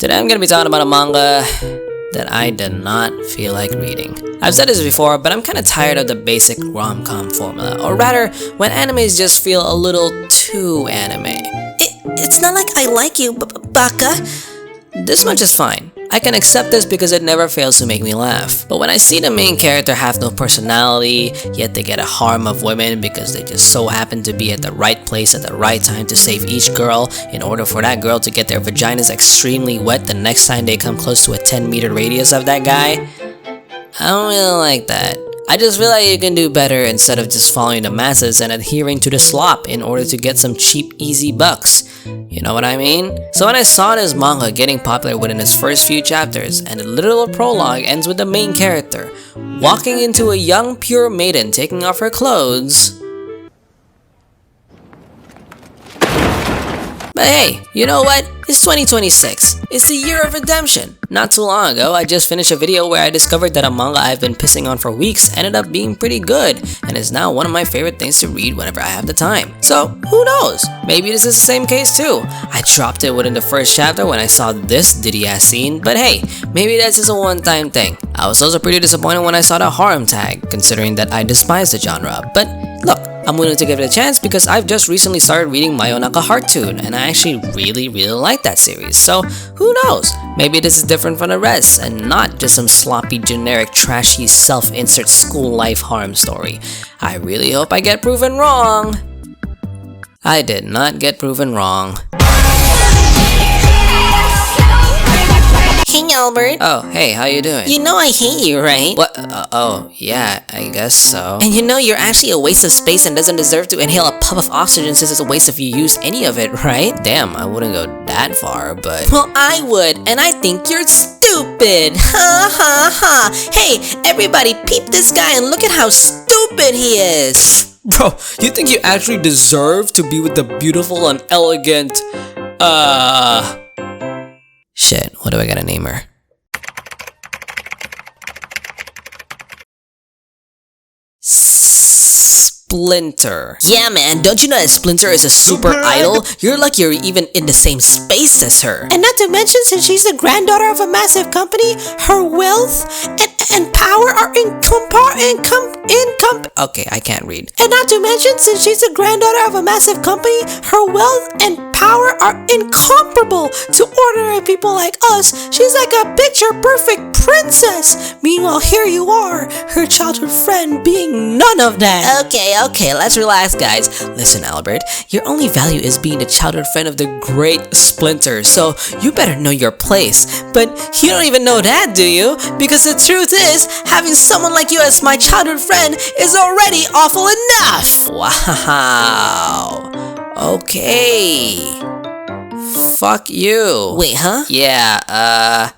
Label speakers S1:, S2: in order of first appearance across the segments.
S1: Today I'm gonna be talking about a manga that I did not feel like reading. I've said this before, but I'm kinda tired of the basic rom-com formula, or rather, when animes just feel a little too anime.
S2: It's not like I like you, Baka.
S1: This much is fine. I can accept this because it never fails to make me laugh. But when I see the main character have no personality, yet they get a harem of women because they just so happen to be at the right place at the right time to save each girl in order for that girl to get their vaginas extremely wet the next time they come close to a 10-meter radius of that guy, I don't really like that. I just feel like you can do better instead of just following the masses and adhering to the slop in order to get some cheap, easy bucks. You know what I mean? So when I saw this manga getting popular within its first few chapters, and the literal prologue ends with the main character walking into a young pure maiden taking off her clothes. But hey, you know what? It's 2026. It's the year of redemption. Not too long ago, I just finished a video where I discovered that a manga I've been pissing on for weeks ended up being pretty good, and is now one of my favorite things to read whenever I have the time. So, who knows? Maybe this is the same case too. I dropped it within the first chapter when I saw this ditty-ass scene, but hey, maybe that's just a one-time thing. I was also pretty disappointed when I saw the harem tag, considering that I despise the genre, but look, I'm willing to give it a chance because I've just recently started reading Mayonaka Hearttune, and I actually really like that series, so who knows? Maybe this is different from the rest, and not just some sloppy, generic, trashy, self-insert school life harem story. I really hope I get proven wrong. I did not get proven wrong.
S2: Hey Albert.
S1: Oh, hey, how you doing?
S2: You know I hate you, right?
S1: What? Oh, yeah, I guess so.
S2: And you know you're actually a waste of space and doesn't deserve to inhale a puff of oxygen since it's a waste if you use any of it, right?
S1: Damn, I wouldn't go that far, but...
S2: Well, I would, and I think you're stupid. Ha ha ha. Hey, everybody peep this guy and look at how stupid he is.
S1: Bro, you think you actually deserve to be with the beautiful and elegant, Shit, what do I gotta name her? Splinter.
S2: Yeah man, don't you know that Splinter is a super idol? You're like you're even in the same space as her. And not to mention, since she's the granddaughter of a massive company, her wealth and power are
S1: Okay, I can't read.
S2: And not to mention, since she's the granddaughter of a massive company, her wealth and power are incomparable to ordinary people like us. She's like a picture-perfect princess. Meanwhile, here you are, her childhood friend, being none of that. Okay, let's relax, guys.
S1: Listen, Albert, your only value is being the childhood friend of the great Splinter, so you better know your place.
S2: But you don't even know that, do you? Because the truth is, having someone like you as my childhood friend is already awful enough.
S1: Wow. Okay. Fuck you.
S2: Wait, huh?
S1: Yeah, I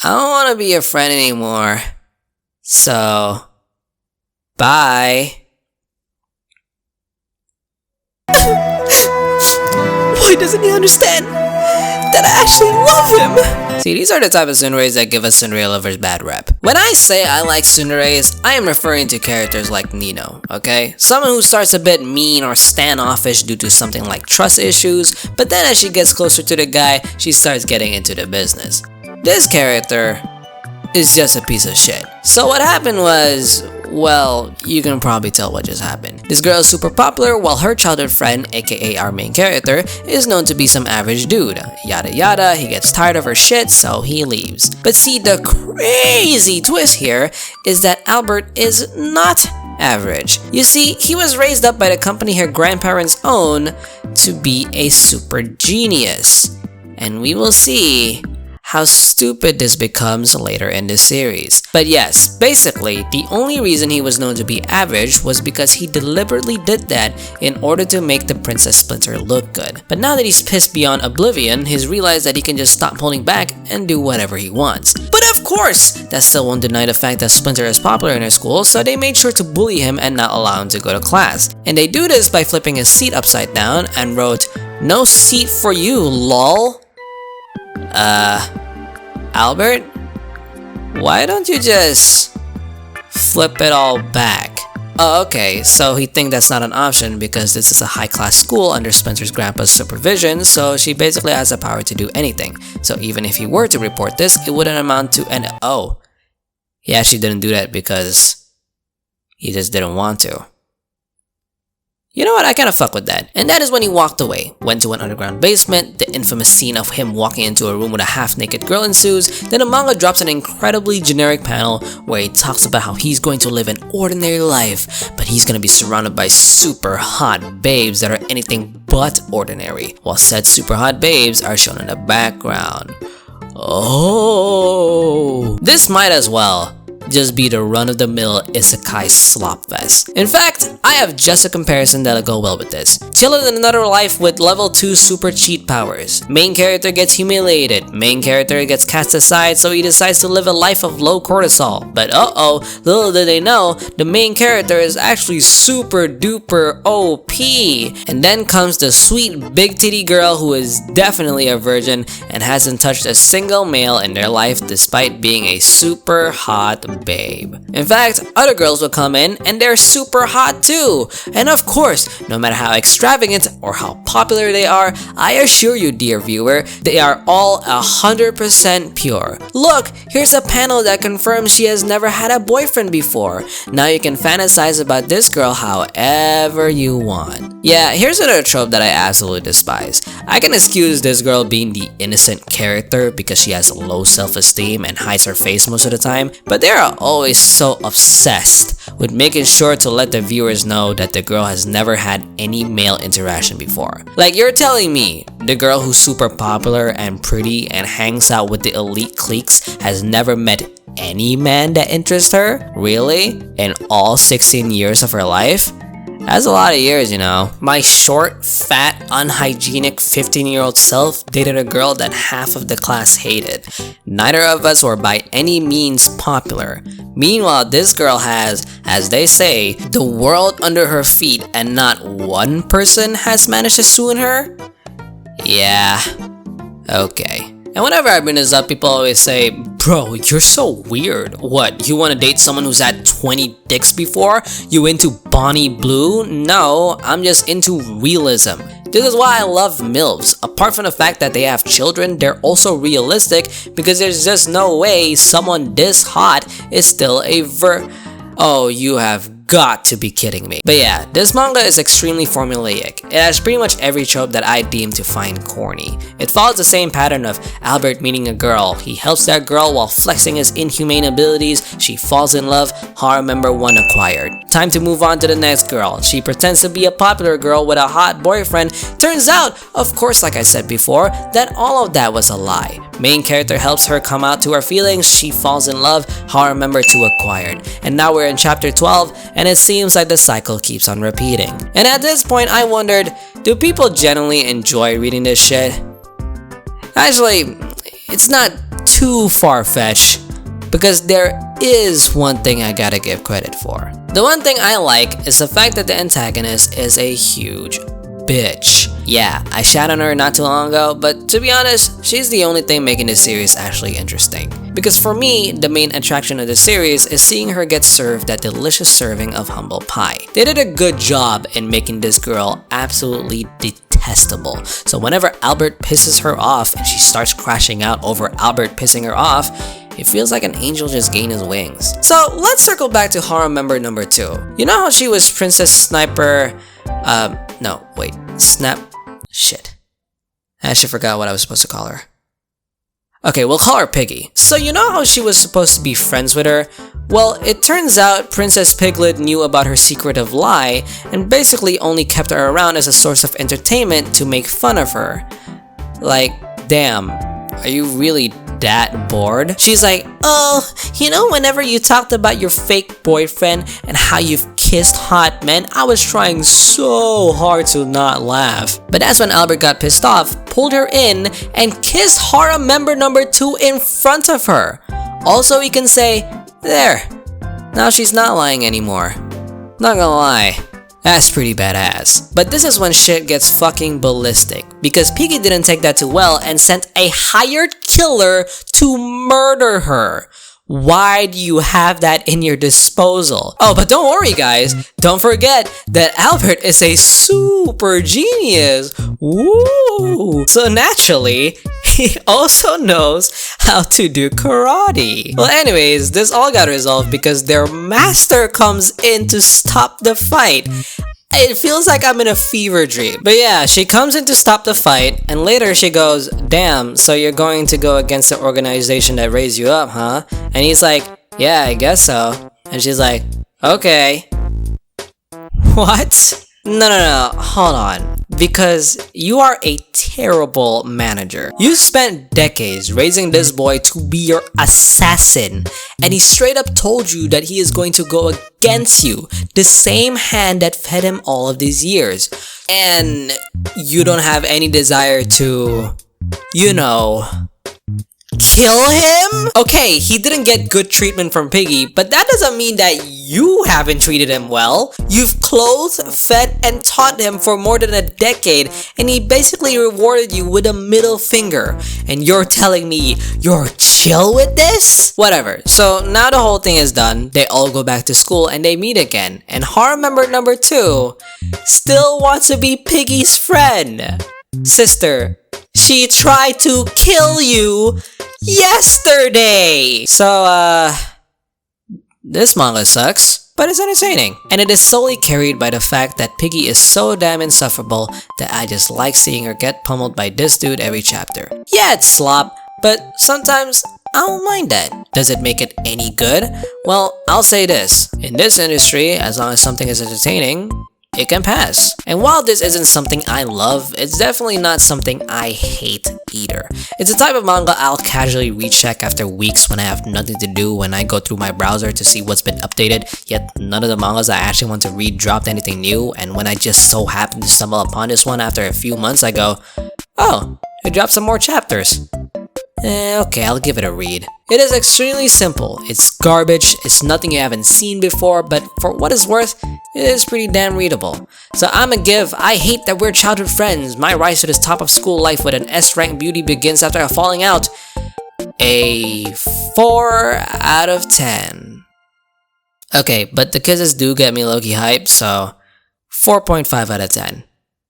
S1: don't want to be your friend anymore. So, bye.
S2: Why doesn't he understand that I actually love him?
S1: See, these are the type of tsuneres that give us tsundere lovers bad rep. When I say I like tsuneres, I am referring to characters like Nino, okay? Someone who starts a bit mean or standoffish due to something like trust issues, but then as she gets closer to the guy, she starts getting into the business. This character is just a piece of shit. So what happened was, well, you can probably tell what just happened. This girl is super popular while her childhood friend, aka our main character, is known to be some average dude. Yada yada, he gets tired of her shit, so he leaves. But see, the crazy twist here is that Albert is not average. You see, he was raised up by the company her grandparents own to be a super genius. And we will see how stupid this becomes later in the series. But yes, basically, the only reason he was known to be average was because he deliberately did that in order to make the Princess Splinter look good. But now that he's pissed beyond oblivion, he's realized that he can just stop holding back and do whatever he wants. But of course, that still won't deny the fact that Splinter is popular in her school, so they made sure to bully him and not allow him to go to class. And they do this by flipping his seat upside down and wrote, "No seat for you, lol." Albert? Why don't you just flip it all back? Oh, okay, so he thinks that's not an option because this is a high-class school under Spencer's grandpa's supervision, so she basically has the power to do anything. So even if he were to report this, it wouldn't amount to an— oh, he actually didn't do that because he just didn't want to. You know what, I kinda fuck with that. And that is when he walked away, went to an underground basement. The infamous scene of him walking into a room with a half-naked girl ensues. Then the manga drops an incredibly generic panel where he talks about how he's going to live an ordinary life, but he's gonna be surrounded by super hot babes that are anything but ordinary, while said super hot babes are shown in the background. Oh, this might as well just be the run-of-the-mill isekai slop fest. In fact, I have just a comparison that'll go well with this. Chillin' in another life with level 2 super cheat powers. Main character gets humiliated. Main character gets cast aside, so he decides to live a life of low cortisol. But uh-oh, little did they know, the main character is actually super duper OP. And then comes the sweet big titty girl who is definitely a virgin and hasn't touched a single male in their life despite being a super hot babe. In fact, other girls will come in and they're super hot too. And of course, no matter how extravagant or how popular they are, I assure you, dear viewer, they are all 100% pure. Look, here's a panel that confirms she has never had a boyfriend before. Now you can fantasize about this girl however you want. Yeah, here's another trope that I absolutely despise. I can excuse this girl being the innocent character because she has low self-esteem and hides her face most of the time, but they are always so obsessed with making sure to let the viewers know that the girl has never had any male interaction before. Like, you're telling me the girl who's super popular and pretty and hangs out with the elite cliques has never met any man that interests her? Really? In all 16 years of her life? That's a lot of years, you know. My short, fat, unhygienic 15-year-old self dated a girl that half of the class hated. Neither of us were by any means popular. Meanwhile, this girl has, as they say, the world under her feet and not one person has managed to swoon her? Yeah, okay. And whenever I bring this up, people always say, bro, you're so weird. What, you want to date someone who's had 20 dicks before? You into Bonnie Blue? No, I'm just into realism. This is why I love MILFs. Apart from the fact that they have children, they're also realistic because there's just no way someone this hot is still a Oh, you have got to be kidding me. But yeah, this manga is extremely formulaic. It has pretty much every trope that I deem to find corny. It follows the same pattern of Albert meeting a girl. He helps that girl while flexing his inhumane abilities. She falls in love. Horror member 1 acquired. Time to move on to the next girl. She pretends to be a popular girl with a hot boyfriend. Turns out, of course, like I said before, that all of that was a lie. Main character helps her come out to her feelings. She falls in love. Horror member 2 acquired. And now we're in chapter 12, and it seems like the cycle keeps on repeating. And at this point, I wondered, do people genuinely enjoy reading this shit? Actually, it's not too far-fetched, because there is one thing I gotta give credit for. The one thing I like is the fact that the antagonist is a huge bitch. Yeah, I shat on her not too long ago, but to be honest, she's the only thing making this series actually interesting. Because for me, the main attraction of the series is seeing her get served that delicious serving of humble pie. They did a good job in making this girl absolutely detestable. So whenever Albert pisses her off and she starts crashing out over Albert pissing her off, it feels like an angel just gained his wings. So let's circle back to horror member number 2. You know how she was Princess Sniper, shit. I actually forgot what I was supposed to call her. Okay, we'll call her Piggy. So you know how she was supposed to be friends with her? Well, it turns out Princess Piglet knew about her secretive lie and basically only kept her around as a source of entertainment to make fun of her. Like, damn, are you really that bored? She's like, oh, you know, whenever you talked about your fake boyfriend and how you've kissed hot men, I was trying so hard to not laugh. But that's when Albert got pissed off, pulled her in, and kissed horror member number 2 in front of her. Also, we can say, there, now she's not lying anymore. Not gonna lie, that's pretty badass. But this is when shit gets fucking ballistic, because Piggy didn't take that too well and sent a hired killer to murder her. Why do you have that in your disposal? Oh, but don't worry guys, don't forget that Albert is a super genius. Woo! So naturally, he also knows how to do karate. Well anyways, this all got resolved because their master comes in to stop the fight. It feels like I'm in a fever dream. But yeah, she comes in to stop the fight, and later she goes, damn, so you're going to go against the organization that raised you up, huh? And he's like, yeah, I guess so. And she's like, okay. What? No, hold on. Because you are a terrible manager. You spent decades raising this boy to be your assassin, and he straight up told you that he is going to go against you, the same hand that fed him all of these years. And you don't have any desire to, you know, kill him? Okay, he didn't get good treatment from Piggy, but that doesn't mean that you haven't treated him well. You've clothed, fed, and taught him for more than a decade, and he basically rewarded you with a middle finger. And you're telling me you're chill with this? Whatever. So now the whole thing is done. They all go back to school and they meet again. And horror member number 2 still wants to be Piggy's friend. Sister, she tried to kill you yesterday! So, this manga sucks, but it's entertaining. And it is solely carried by the fact that Piggy is so damn insufferable that I just like seeing her get pummeled by this dude every chapter. Yeah, it's slop, but sometimes I don't mind that. Does it make it any good? Well, I'll say this. In this industry, as long as something is entertaining, it can pass. And while this isn't something I love, it's definitely not something I hate either. It's a type of manga I'll casually recheck after weeks when I have nothing to do, when I go through my browser to see what's been updated, yet none of the mangas I actually want to read dropped anything new, and when I just so happen to stumble upon this one after a few months, I go, oh, it dropped some more chapters. Okay, I'll give it a read. It is extremely simple. It's garbage, it's nothing you haven't seen before, but for what it's worth, it is pretty damn readable. So I'ma give I hate that we're childhood friends, my rise to the top of school life with an S-rank beauty begins after a falling out, a 4 out of 10. Okay, but the kisses do get me low-key hyped, so 4.5 out of 10.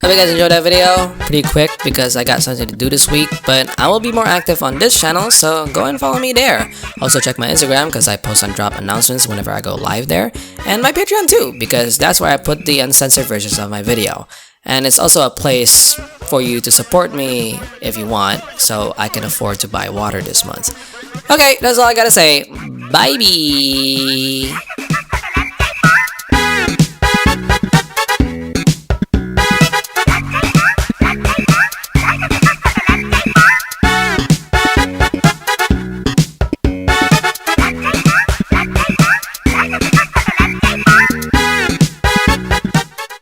S1: Hope you guys enjoyed that video. Pretty quick because I got something to do this week, but I will be more active on this channel, so go and follow me there. Also check my Instagram because I post and drop announcements whenever I go live there, and my Patreon too because that's where I put the uncensored versions of my video. And it's also a place for you to support me if you want, so I can afford to buy water this month. Okay, that's all I gotta say. Bye-bye!